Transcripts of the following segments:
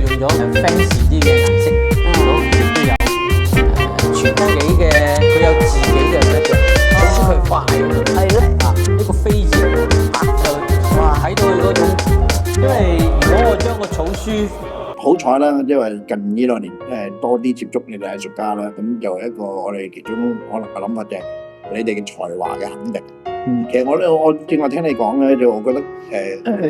用咗 fancy 啲嘅顏色，亦都有全幾嘅，佢有自己嘅一個，好似佢快嗰度，係咧，呢個飛字拍就哇睇到佢嗰種，因為如果我將個草書好彩啦，因為近呢兩年多啲接觸你哋藝術家啦，咁就一個我哋其中可能嘅諗法就係你哋嘅才華嘅肯定。其實我正話聽你講咧，就我覺得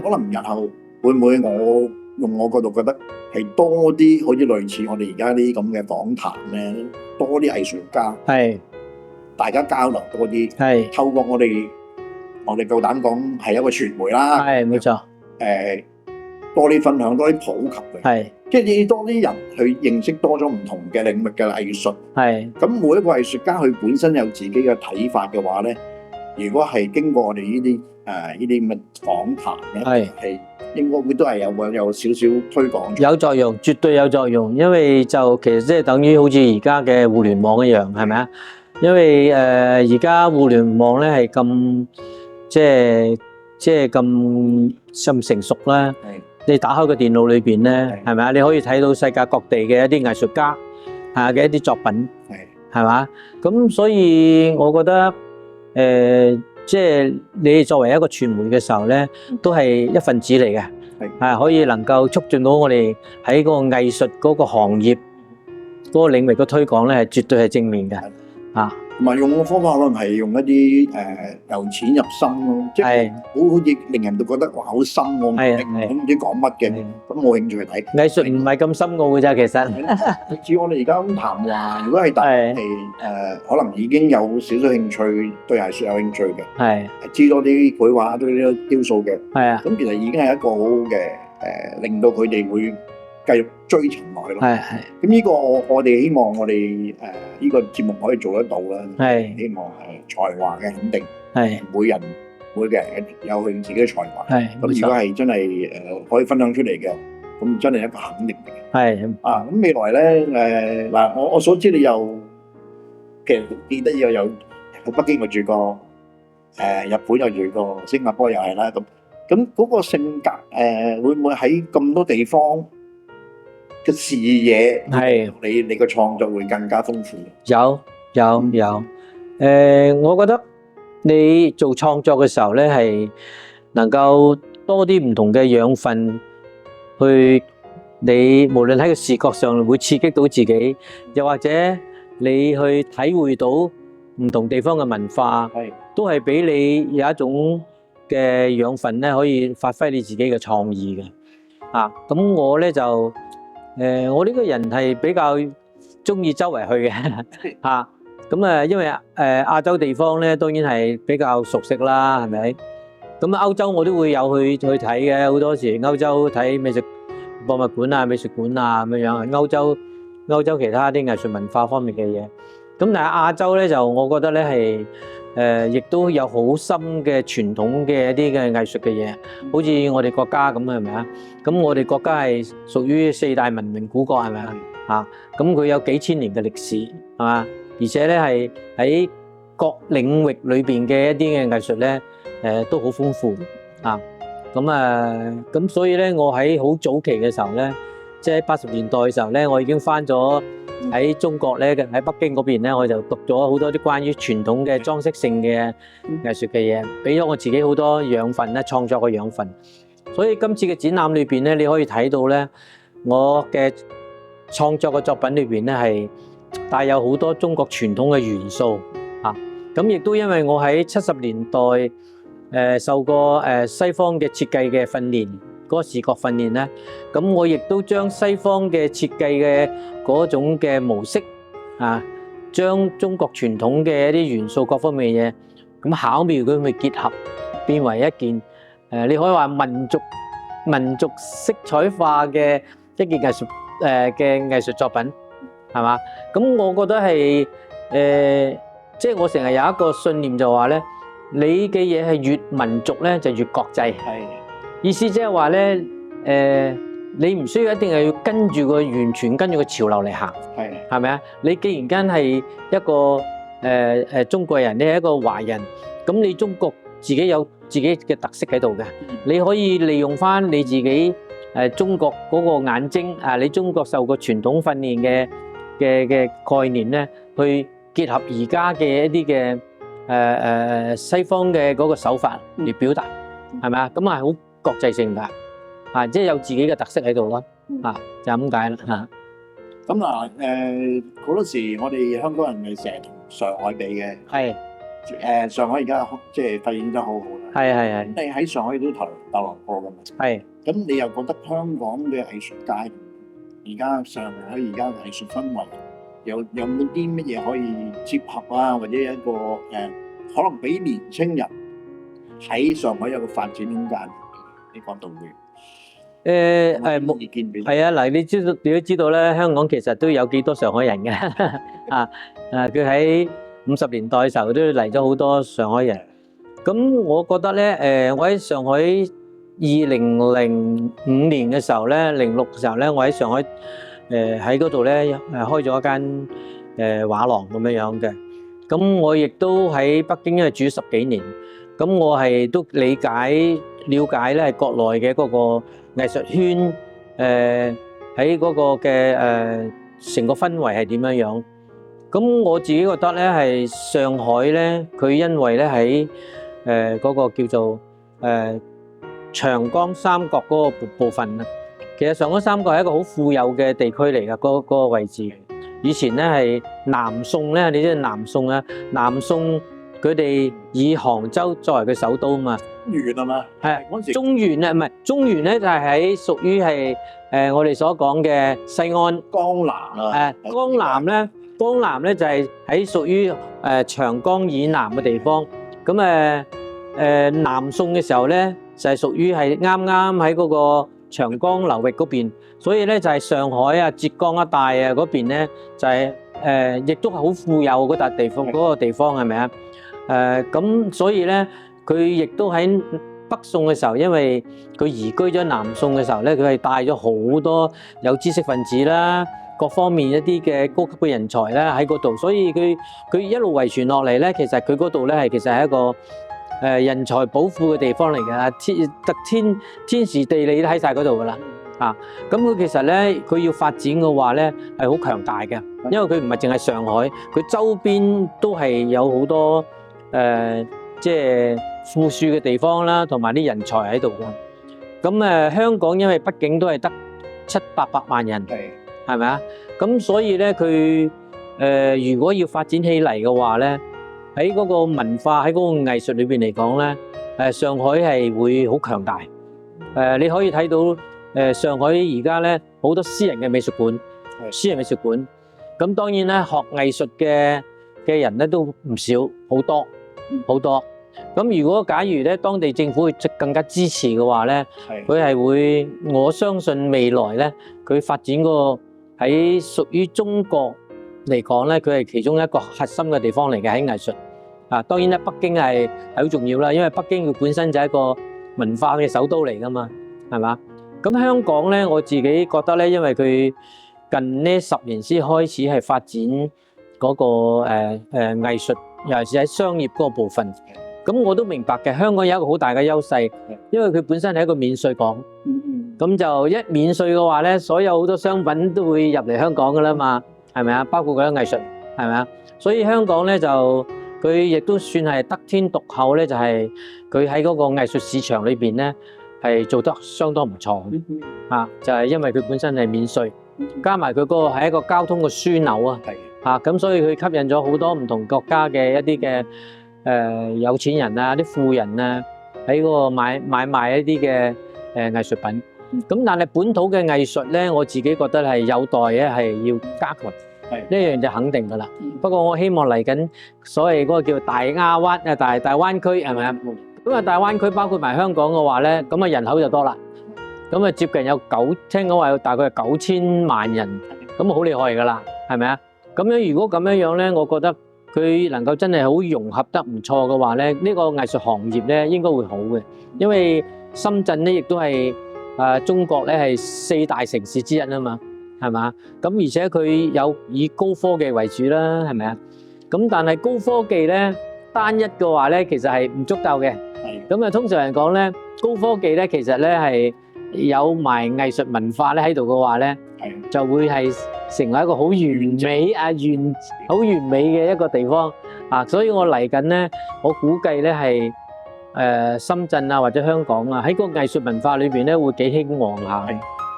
可能日後會唔會我用我角度覺得係多啲好似類似我哋而家啲咁嘅訪談咧，多啲藝術家係大家交流多啲，係透過我哋夠膽講係一個傳媒啦，係冇錯，多啲分享，多啲普及嘅。係即係要多啲人去認識多咗唔同嘅領域嘅藝術。係咁每一個藝術家佢本身有自己嘅睇法嘅話咧，如果係經過我哋呢啲咁嘅訪談咧，係應該會都係有少少推廣。有作用，絕對有作用，因為就其實即係等於好似而家嘅互聯網一樣，係咪啊？因為而家互聯網咧係咁即係咁成熟啦。你打開個電腦裏邊咧，係咪啊？你可以睇到世界各地嘅一啲藝術家嘅一啲作品，係嘛？咁所以我覺得即係你作為一個傳媒嘅時候咧，都係一份子嚟嘅，係可以能夠促進到我哋喺嗰個藝術嗰個行業嗰個領域嘅推廣咧，係絕對係正面嘅啊！同埋用嘅方法可能係用一啲由淺入深咯，即係好似令人都覺得哇好深喎，我唔知講乜嘅，咁冇興趣去睇。藝術唔係咁深奧嘅咋，其實。似我哋而家咁談話，如果係大家可能已經有少少興趣，對藝術有興趣嘅，知多啲繪畫、多啲雕塑嘅，咁其實已經係一個好好嘅令到佢哋會繼續追尋落去咯。咁呢個我哋希望我哋呢個節目可以做得到啦。希望係才華嘅肯定，每個人有佢自己嘅才華。咁如果係真係可以分享出嚟嘅，咁真係一個肯定嚟嘅。咁未來咧嗱，我所知你又其實記得有喺北京又住過，日本又住過，新加坡又係啦。咁嗰個性格會唔會喺咁多地方嘅視野，你個創作會更加豐富？有，我覺得你做創作嘅時候咧，係能夠多啲唔同嘅養分去，你無論喺個視覺上會刺激到自己，又或者你去體會到唔同地方嘅文化，都係俾你有一種嘅養分咧，可以發揮你自己嘅創意嘅。咁我咧就我呢個人係比較中意周圍去嘅咁因為亞洲地方咧當然係比較熟悉啦，係咪？咁歐洲我都會有去睇嘅，好多時歐洲睇美術博物館啊、美術館啊咁樣，歐洲其他啲藝術文化方面嘅嘢。咁但係亞洲咧就我覺得咧係亦都有好深嘅傳統嘅一啲嘅藝術嘅嘢，好似我哋國家咁係咪啊？咁我哋國家係屬於4大文明古國係咪啊？咁佢有幾千年嘅歷史係嘛？而且咧係喺各領域裏邊嘅一啲嘅藝術咧都好豐富咁所以咧我喺好早期嘅時候咧，即係80年代嘅時候咧，我已經返咗喺中國咧，喺北京嗰邊咧，我就讀咗好多啲關於傳統嘅裝飾性嘅藝術嘅嘢，俾咗我自己好多養分咧，創作嘅養分。所以今次嘅展覽裏邊咧，你可以睇到咧，我嘅創作嘅作品裏邊咧係帶有好多中國傳統嘅元素咁亦都因為我喺70年代受過西方嘅設計嘅訓練，嗰個視覺訓練咧，咁我亦都將西方嘅設計嘅嗰種嘅模式將中國傳統嘅一啲元素各方面嘅嘢，咁巧妙咁去結合，變為一件你可以話民族色彩化嘅一件藝術作品，係嘛？咁我覺得係即係我成日有一個信念就話咧，你嘅嘢係越民族咧就越國際。意思即係話咧，你唔需要一定係要完全跟住個潮流嚟行，係咪啊？你既然間係一個中國人，你係一個華人，咁你中國自己有自己嘅特色喺度嘅，你可以利用翻你自己中國嗰個眼睛啊，你中國受過傳統訓練嘅概念咧，去結合而家嘅一啲嘅西方嘅嗰個手法嚟表達，係咪啊？咁係好國際性㗎，啊，即係有自己嘅特色喺度咯，啊，就咁解啦嚇。咁嗱，好多時我哋香港人咪成日同上海比嘅，係上海而家即係發展得好好啦，係。你喺上海都逗留過㗎嘛？係。咁你又覺得香港嘅藝術界而家上海而家嘅藝術氛圍有冇啲乜嘢可以接合啊？或者一個可能俾年青人喺上海有個發展空間？你講到嘅。冇意見俾你。係啊，嗱，你都知道咧，香港其實都有幾多上海人嘅啊！佢喺50年代嘅時候都嚟咗好多上海人。咁我覺得咧，我喺上海2005年嘅時候咧，06嘅時候咧，我喺上海喺嗰度咧開咗一間畫廊咁樣嘅。咁我亦都喺北京因為住咗10幾年，咁我係都了解咧係國內嘅嗰個藝術圈，喺嗰個嘅成個氛圍係點樣樣？咁我自己覺得咧係上海咧，佢因為咧喺嗰個叫做長江三角嗰個部分啊，其實長江三角係一個好富有嘅地區嚟㗎，嗰個位置。以前咧係南宋咧，你知道南宋啊，南宋佢哋以杭州作為佢首都嘛。元啊嘛，係中原啊，唔係中原咧就係喺屬於係我哋所講嘅西安江南啊，江南咧就係喺屬於長江以南嘅地方。咁南宋嘅時候咧就係屬於係啱啱喺嗰個長江流域嗰邊，所以咧就係上海啊、浙江一帶啊嗰邊咧就係亦都係好富有嗰笪地方，嗰個地方係咪啊？咁所以咧。佢亦都喺北宋嘅時候，因為佢移居咗南宋嘅時候咧，佢係帶咗好多有知識分子啦，各方面一啲嘅高級嘅人才啦喺嗰度，所以佢一路遺傳落嚟咧，其實佢嗰度咧係其實係一個人才寶庫嘅地方嚟嘅，天時地利都喺晒嗰度噶啦啊！咁佢其實咧，佢要發展嘅話咧係好強大嘅，因為佢唔係淨係上海，佢周邊都係有好多即係富庶嘅地方啦，同埋啲人才喺度嘅。咁香港因為畢竟都係得700-800萬人，係咪啊？咁所以咧，佢如果要發展起嚟嘅話咧，喺嗰個文化喺嗰個藝術裏邊嚟講咧，上海係會好強大。你可以睇到上海而家咧好多私人嘅美術館，咁當然咧學藝術嘅人咧都唔少，好多。咁如果假如咧當地政府會更加支持嘅話咧，佢係會，我相信未來咧佢發展個喺屬於中國嚟講咧，佢係其中一個核心嘅地方嚟嘅喺藝術。當然咧北京係好重要啦，因為北京佢本身就係一個文化嘅首都嚟噶嘛，係嘛？咁香港咧，我自己覺得咧，因為佢近呢10年先開始係發展嗰個藝術，尤其是喺商業嗰個部分。咁我都明白嘅，香港有一個好大嘅優勢，因為佢本身係一個免稅港。咁就一免稅嘅話咧，所有好多商品都會入嚟香港噶啦嘛，係咪啊？包括嗰啲藝術，係咪啊？所以香港咧就佢亦都算係得天獨厚咧，就係佢喺嗰個藝術市場裏邊咧係做得相當唔錯啊！就係因為佢本身係免稅，加埋佢嗰個係一個交通嘅樞紐啊，咁所以佢吸引咗好多唔同國家嘅一啲嘅有錢人啊，啲富人啊，喺嗰個買賣一啲嘅藝術品。咁但係本土嘅藝術咧，我自己覺得係有待咧係要加強，呢樣就肯定噶啦。不過我希望嚟緊所謂嗰個叫大亞灣啊，大灣區係咪啊？咁啊大灣區包括埋香港嘅話咧，咁啊人口就多啦。咁啊接近有聽講話有大概係9000萬人，咁啊好厲害噶啦，係咪啊？咁樣如果咁樣樣咧，我覺得佢能夠真係好融合得唔錯嘅話咧，呢個藝術行業咧應該會好嘅，因為深圳咧亦都係中國咧係4大城市之一啊嘛，係嘛？咁而且佢有以高科技為主啦，係咪啊？咁但係高科技咧單一嘅話咧，其實係唔足夠嘅。咁啊通常嚟講咧，高科技咧其實咧係有埋藝術文化咧喺度嘅話咧，就會係成為一個好完美好完美嘅一個地方啊！所以我嚟緊咧，我估計咧係深圳啊或者香港啊，喺個藝術文化裏邊咧會幾興旺下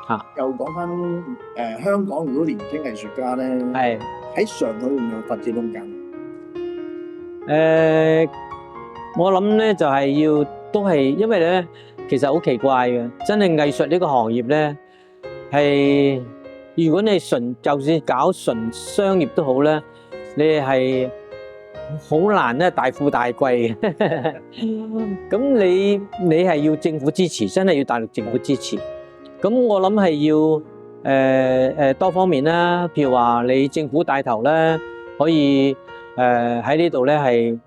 嚇。又講翻香港，如果年輕藝術家咧，喺上海會唔會有發展空間？我諗咧就係都係因為咧，其實好奇怪嘅，真係藝術呢個行業咧係，如果你就算搞純商業都好咧，你係好難咧大富大貴嘅。咁你係要政府支持，真係要大陸政府支持。咁我諗係要多方面啦，譬如話你政府帶頭咧，可以喺呢度咧係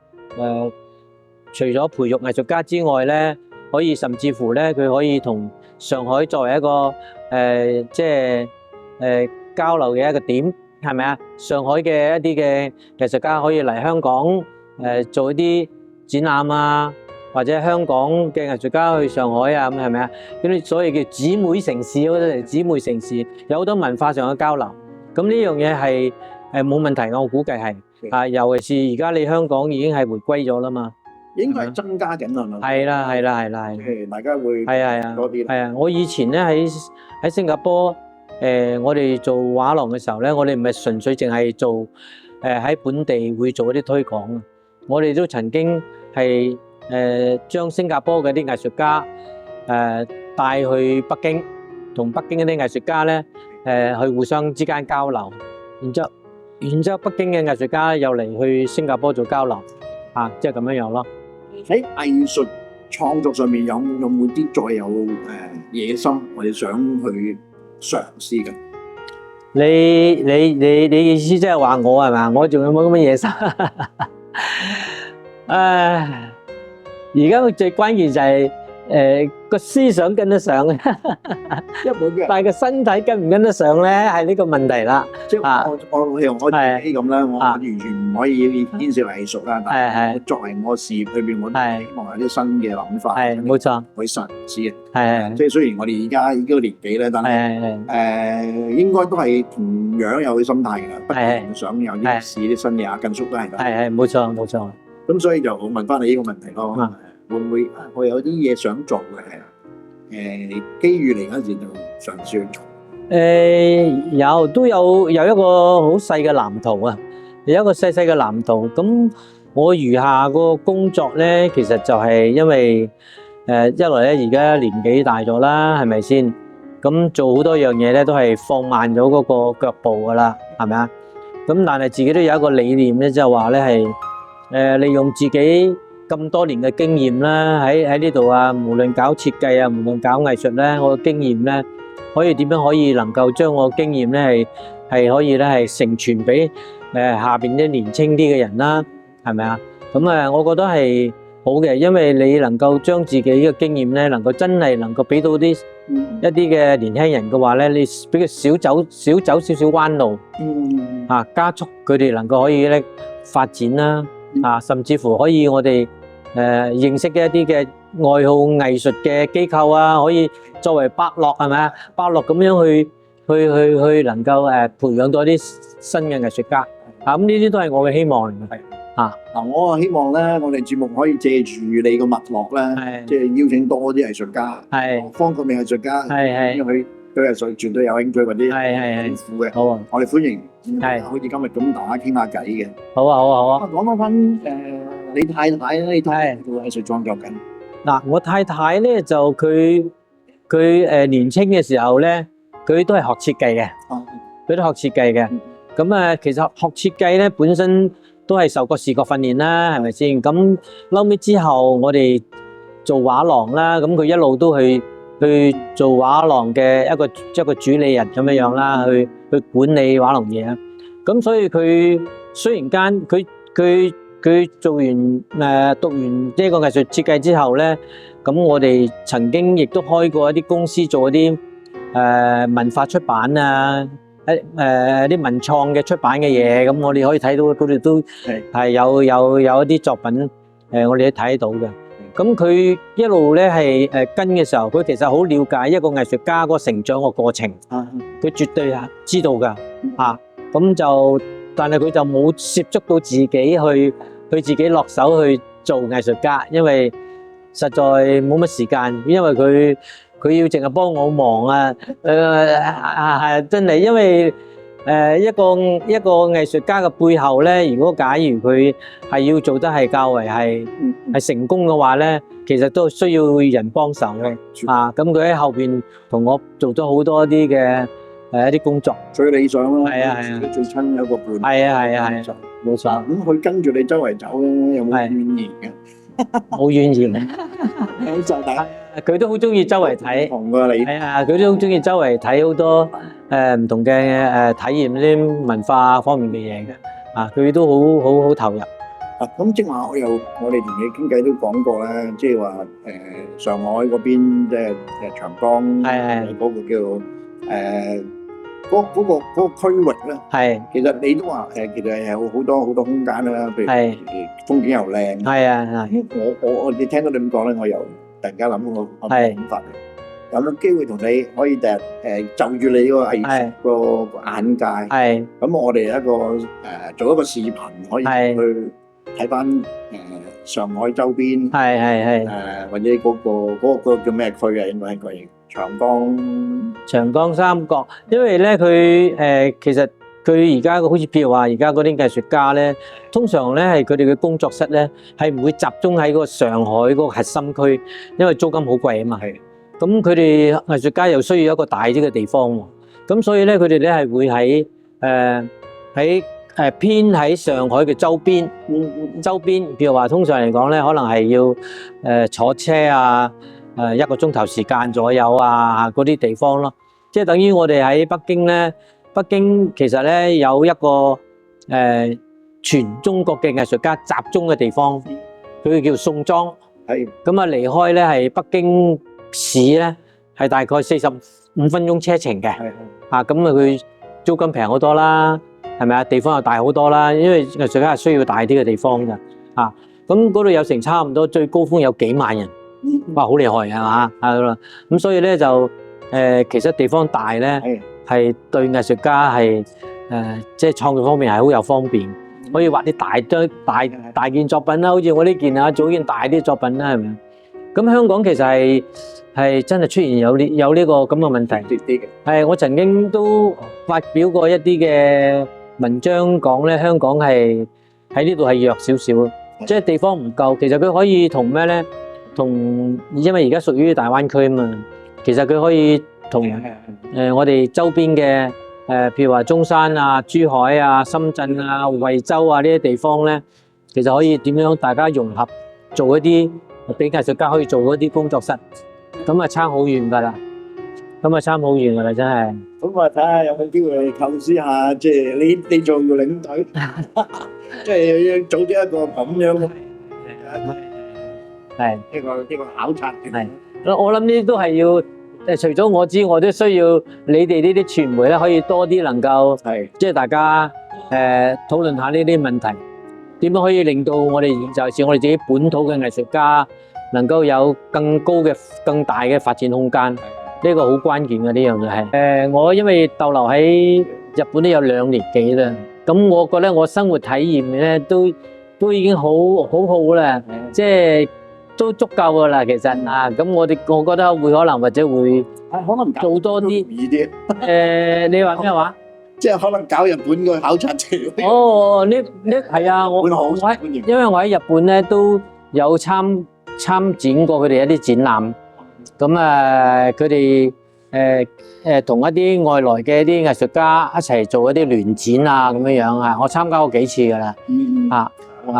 除咗培育藝術家之外咧，可以甚至乎咧佢可以同上海作為一個即係交流嘅一個點，係咪啊？上海嘅一啲嘅藝術家可以嚟香港做一啲展覽啊，或者香港嘅藝術家去上海啊，咁係咪啊？咁啲所謂叫姊妹城市，嗰啲姊妹城市有好多文化上嘅交流。咁呢樣嘢係冇問題，我估計係啊，尤其是而家你香港已經係回歸咗啦嘛，應該係增加緊係咪？係啦，大家會多啲。係啊，我以前咧喺新加坡我哋做畫廊嘅時候咧，我哋唔係純粹淨係做喺本地會做一啲推廣啊，我哋都曾經係將新加坡嘅啲藝術家帶去北京，同北京嗰啲藝術家咧去互相之間交流，然之後北京嘅藝術家又嚟去新加坡做交流，即係咁樣樣咯。喺藝術創作上面有冇啲再有野心或者想去嘗試嘅？你意思即係話我係嘛？我仲有冇咁嘅野心？而家最關鍵就係個思想跟得上，但係個身體跟唔跟得上咧，係呢個問題啦。即係我自己咁啦，我完全唔可以牽涉藝術啦。但係作為我事業裏邊，我希望有啲新嘅諗法，冇錯，去嘗試嘅。即係雖然我哋而家呢個年紀咧，但係應該都係同樣有啲心態㗎，不斷想有啲試啲新嘢。阿根叔都係咁。冇錯。咁所以就問翻你呢個問題咯，會唔會我有啲嘢想做嘅？機遇嚟嗰陣時就嘗試去做。都有一個好細嘅藍圖啊，有一個細嘅藍圖。咁我餘下個工作咧，其實就係因為一來咧而家年紀大咗啦，係咪先？咁做好多樣嘢咧，都係放慢咗嗰個腳步噶啦，係咪啊？咁但係自己都有一個理念咧，就係話咧係利用自己咁多年嘅經驗啦，喺呢度啊，無論搞設計啊，無論搞藝術咧，我嘅經驗咧，可以點樣可以能夠將我嘅經驗咧係可以咧係承傳俾下邊啲年輕啲嘅人啦，係咪啊？咁我覺得係好嘅，因為你能夠將自己嘅經驗咧，能夠真係能夠俾到一啲嘅年輕人嘅話咧，你俾佢少走少少彎路，加速佢哋能夠可以咧發展啦，甚至乎可以我哋認識嘅一啲嘅愛好藝術嘅機構啊，可以作為伯樂係咪啊？伯樂咁樣去能夠培養到一啲新嘅藝術家，咁呢啲都係我嘅希望嚟嘅。我希望咧，我哋節目可以借住你個脈絡咧，即係邀請多啲藝術家，方方面藝術家，因為佢對藝術絕對有興趣或者天賦嘅。好啊，我哋歡迎，好似今日咁大家傾下偈嘅。好啊。講翻你太太咧，你太太做藝術創作緊。嗱，我太太咧就佢年輕嘅時候咧，佢都係學設計嘅，佢都學設計嘅。咁其實學設計咧本身都係受過視覺訓練啦，係咪先？咁後尾之後，我哋做畫廊啦，咁佢一路都去做畫廊嘅一個主理人咁樣樣啦，去管理畫廊嘢啊。咁所以佢雖然間佢做完讀完呢個藝術設計之後咧，咁我哋曾經亦都開過一啲公司做一啲文化出版啊。啲文創嘅出版嘅嘢，咁我哋可以睇到佢哋都係有一啲作品，我哋都睇到嘅。咁佢一路咧係跟嘅時候，佢其實好了解一個藝術家嗰個成長個過程，佢絕對係知道㗎嚇。咁就但係佢就冇涉足到自己去自己落手去做藝術家，因為實在冇乜時間，因為佢要淨係幫我忙啊，係真係，因為一個藝術家嘅背後咧，如果假如佢係要做得係較為係成功嘅話咧，其實都需要人幫手嘅啊。咁佢喺後邊同我做咗好多啲嘅一啲工作，最理想咯。係啊，最親有一個伴。係，冇錯。咁佢跟住你周圍走咧，有冇怨言嘅？冇怨言，就大家佢都好中意周圍睇，同㗎你。係啊，佢都好中意周圍睇好多唔同嘅體驗啲文化方面嘅嘢嘅，啊，佢都好投入。咁即係話我哋同你傾偈都講過咧，即係話上海嗰邊即係長江嗰個叫嗰個區域咧，係其實你都話其實係有好多空間啦，譬如風景又靚，係啊，我你聽到你咁講咧，我又突然間諗我諗法，有冇機會同你可以第日就住你個藝術個眼界，係咁我哋一個做一個視頻可以去睇翻上海周邊，係或者嗰個叫咩區啊？應該係個長江三角，因為咧佢其實佢而家好似譬如話而家嗰啲藝術家咧，通常咧係佢哋嘅工作室咧係唔會集中喺嗰個上海嗰個核心區，因為租金好貴啊嘛。係，咁佢哋藝術家又需要一個大啲嘅地方喎，咁所以咧佢哋咧係會喺偏喺上海嘅周邊，譬如話通常嚟講咧，可能係要坐車啊。1個鐘頭時間左右啊，嗰啲地方咯，即係等於我哋喺北京咧。北京其實咧有一個全中國嘅藝術家集中嘅地方，佢叫宋莊。係咁啊，離開咧係北京市咧係大概45分鐘車程嘅。係啊，咁啊佢租金平好多啦，係咪啊？地方又大好多啦，因為藝術家係需要大啲嘅地方㗎。啊，咁嗰度有成差唔多最高峰有幾萬人。哇，好厲害係嘛？係啦，咁所以咧就其實地方大咧係對藝術家係即係創作方面係好有方便，可以畫啲大件作品啦，好似我呢件啊，做件大啲作品啦，係咪？咁香港其實係真係出現有呢個咁嘅問題。係我曾經都發表過一啲嘅文章講咧，香港係喺呢度係弱少少，即係地方唔夠。其實佢可以同咩咧？因為而家屬於大灣區啊嘛，其實佢可以同我哋周邊嘅譬如話中山啊、珠海啊、深圳啊、惠州啊呢啲地方咧，其實可以點樣大家融合，做一啲俾藝術家可以做一啲工作室，咁啊差好遠㗎啦，真係。咁啊睇下有冇機會構思下，即係你做個領隊，即係要組織一個咁樣嘅。係呢個考察係，我諗呢啲都係要除咗我之外，都需要你哋呢啲傳媒咧，可以多啲能夠即係大家討論下呢啲問題，點樣可以令到我哋就是我哋自己本土嘅藝術家能夠有更高嘅、更大嘅發展空間，呢個好關鍵嘅呢樣嘢係。我因為逗留喺日本都有2年幾啦，咁我覺得我生活體驗咧都已經好好啦，即係。都足夠噶啦，其實啊，咁我覺得可能或者會做多啲易啲。你話咩話？即係可能搞日本個考察團。哦，呢係啊，因為我喺日本咧都有參展過佢哋一啲展覽，咁佢哋同一啲外來嘅一啲藝術家一齊做一啲聯展啊咁樣樣啊，我參加過幾次噶啦。咁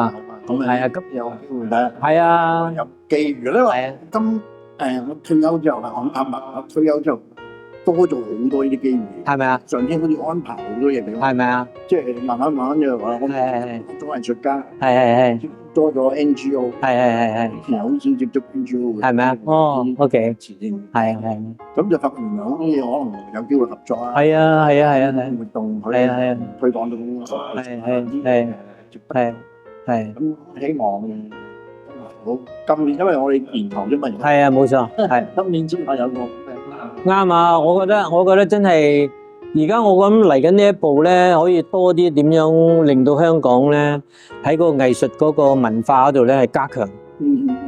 係啊，咁有機會睇。係啊，有機遇咧。係啊，咁我退休之後啦，我退休之後多咗好多呢啲機遇。係咪啊？上天好似安排好多嘢俾我。係咪啊？即係慢慢就話我做藝術家。係。多咗 NGO。係。好少接觸 NGO。係咪啊？哦，OK。係。咁就發覺原來好多嘢可能有機會合作啊。係啊。活動可以推廣到。係。咁希望好，今年因為我哋年頭啫嘛，係啊，冇錯，係。今年之後有個啱啊！我覺得真係而家我諗嚟緊呢一步咧，可以多啲點樣令到香港咧喺個藝術嗰個文化嗰度咧係加強。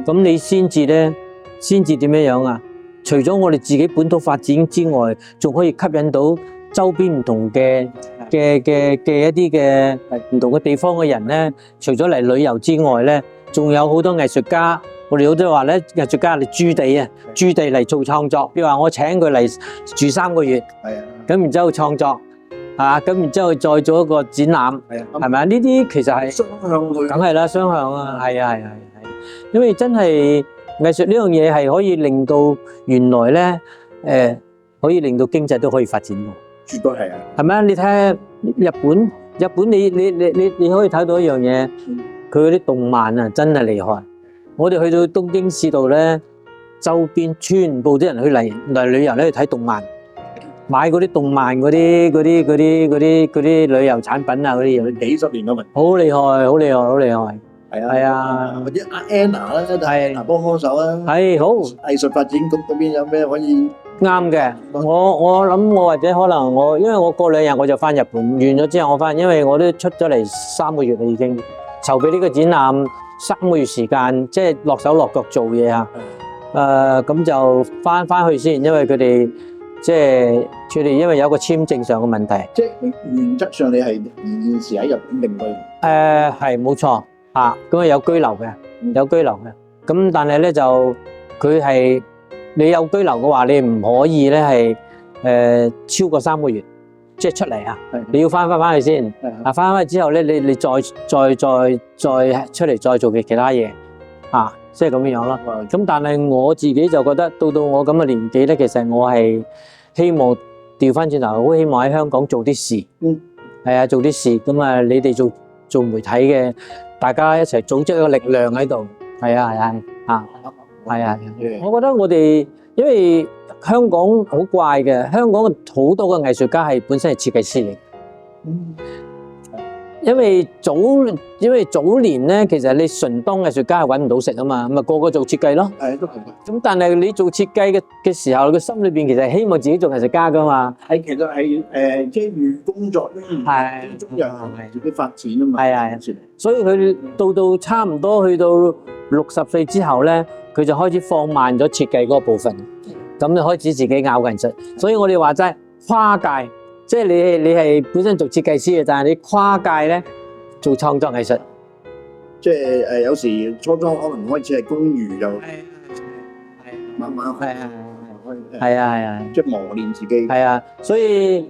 咁你先至點樣啊？除咗我哋自己本土發展之外，仲可以吸引到周邊唔同嘅一啲嘅唔同嘅地方嘅人咧。除咗嚟旅遊之外咧，仲有好多藝術家。我哋好多話咧，藝術家嚟駐地嚟做創作。譬如話我請佢嚟住3個月，係啊，咁然之後創作，咁然之後再做一個展覽，係咪啊？呢啲其實係雙向去，梗係啦，雙向啊，係啊，因為真係藝術呢樣嘢係可以令到原來咧，可以令到經濟都可以發展喎，絕對係啊，係咪啊？你睇下日本你可以睇到一樣嘢，佢嗰啲動漫啊，真係厲害。我哋去到東京市度咧，周邊全部啲人去嚟旅遊咧，去睇動漫，買嗰啲動漫嗰啲旅遊產品啊，嗰啲嘢幾十年都未，好厲害，係啊，或者阿 Anna 啦，係幫手啊，係好藝術發展局嗰邊有咩可以啱嘅？我諗我或者可能因為我過2日我就翻日本，完咗之後我翻，因為我都出咗嚟3個月啦，已經籌備呢個展覽。3個月時間，即係落手落腳做嘢啊！咁就翻去先，因為佢哋因為有個簽證上嘅問題。即係原則上你係現時喺日本定居？係冇錯嚇，咁啊有居留嘅，咁但係咧就佢係你有居留嘅話，你唔可以咧係超過3個月。即係出嚟啊！你要翻去先，翻去之後咧，你再出嚟再做嘅其他嘢，即係咁樣咯。咁但係我自己就覺得，到我咁嘅年紀咧，其實我係希望調翻轉頭，好希望喺香港做啲事。係啊，做啲事。咁啊，你哋做媒體嘅，大家一齊組織一個力量喺度。係啊，我覺得我哋因為香港好怪嘅，香港好多嘅藝術家係本身係設計師嚟。因為早年咧，其實你純當藝術家係揾唔到食啊嘛，咁啊個個做設計咯。都係。咁但係你做設計嘅時候，個心裏邊其實係希望自己做藝術家噶嘛。其實係即係寓工作咧，中有自己發展啊嘛。係。所以佢到差唔多去到60歲之後咧，佢就開始放慢咗設計嗰個部分。咁就開始自己咬藝術，所以我哋話齋跨界，即係你係本身做設計師嘅，但係你跨界咧做創作藝術，即係有時初可能開始係公餘，又慢慢係，即係磨練自己。係啊，所以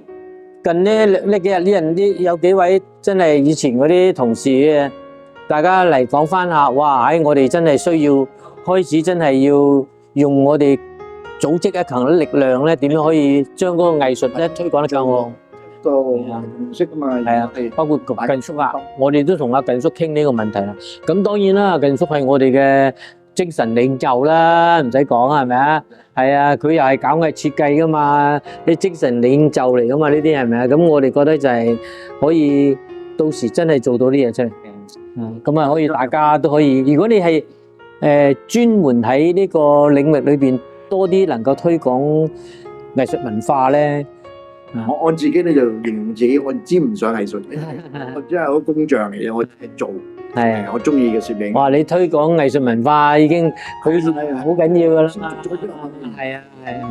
近呢幾日啲人有幾位真係以前嗰啲同事嘅，大家嚟講翻下，哇！我哋真係需要開始真係要用我哋組織一強嘅力量咧，點樣可以將嗰個藝術咧推廣得更好？個模式啊嘛，係啊，包括近叔啊，我哋都同阿近叔傾呢個問題啦。咁當然啦，近叔係我哋嘅精神領袖啦，唔使講啊，係咪啊？係啊，佢又係搞藝設計噶嘛，啲精神領袖嚟噶嘛，呢啲係咪啊？咁我哋覺得就係可以到時真係做到啲嘢出嚟嘅。咁啊，可以大家都可以。如果你係專門喺呢個領域裏邊，多啲能夠推廣藝術文化咧，我自己咧就形容自己，我沾唔上藝術嘅，我真係好工匠嚟嘅，我做係我中意嘅攝影。哇！你推廣藝術文化已經佢係好緊要噶啦，係啊，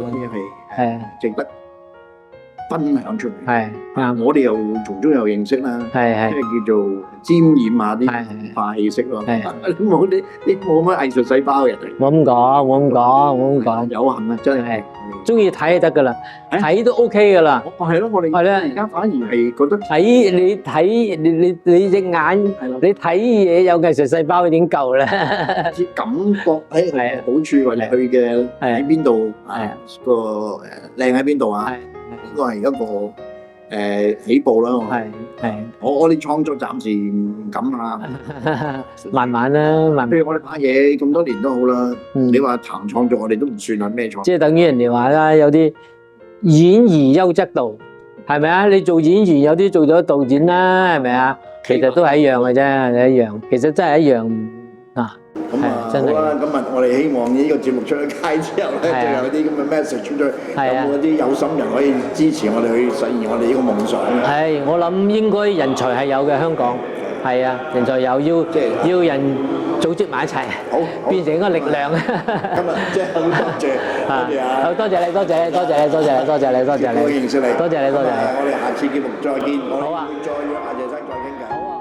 嗰啲係值得分享出嚟。係啱，我哋又從中又認識啦，即係叫做沾染下啲文化氣息咯。冇啲冇乜藝術細胞嘅人嚟。冇咁講，有幸啊，真係中意睇就得噶啦，睇都 OK 噶啦。係咯，我哋係咧，而家反而係覺得睇你隻眼，你睇嘢有藝術細胞已經夠啦。感覺喺好處或者去嘅喺邊度，個靚喺邊度啊？呢個係一個起步啦，我哋創作暫時唔敢啦，慢慢啦，譬如我哋拍嘢咁多年都好啦，你話談創作我哋都唔算係咩創作，即係等於人哋話啦，有啲演而優則導，係咪啊？你做演員有啲做咗導演啦，係咪啊？其實都係一樣嘅啫，係一樣，其實真係一樣啊。咁啊，好啦，今日我哋希望呢個節目出咗街之後咧，就有啲咁嘅 message 出咗去，有冇啲有心人可以支持我哋去實現我哋呢個夢想咧？係，我諗應該人才係有嘅，香港係啊，人才有，要人組織埋一齊，好變成一個力量。今日即係好多謝啊！好多謝你，多謝你，多謝你，多謝你，多謝你，多謝你，我認識你，多謝你，多謝你。我哋下次節目再見，好啊，我哋會再約阿謝生再傾偈。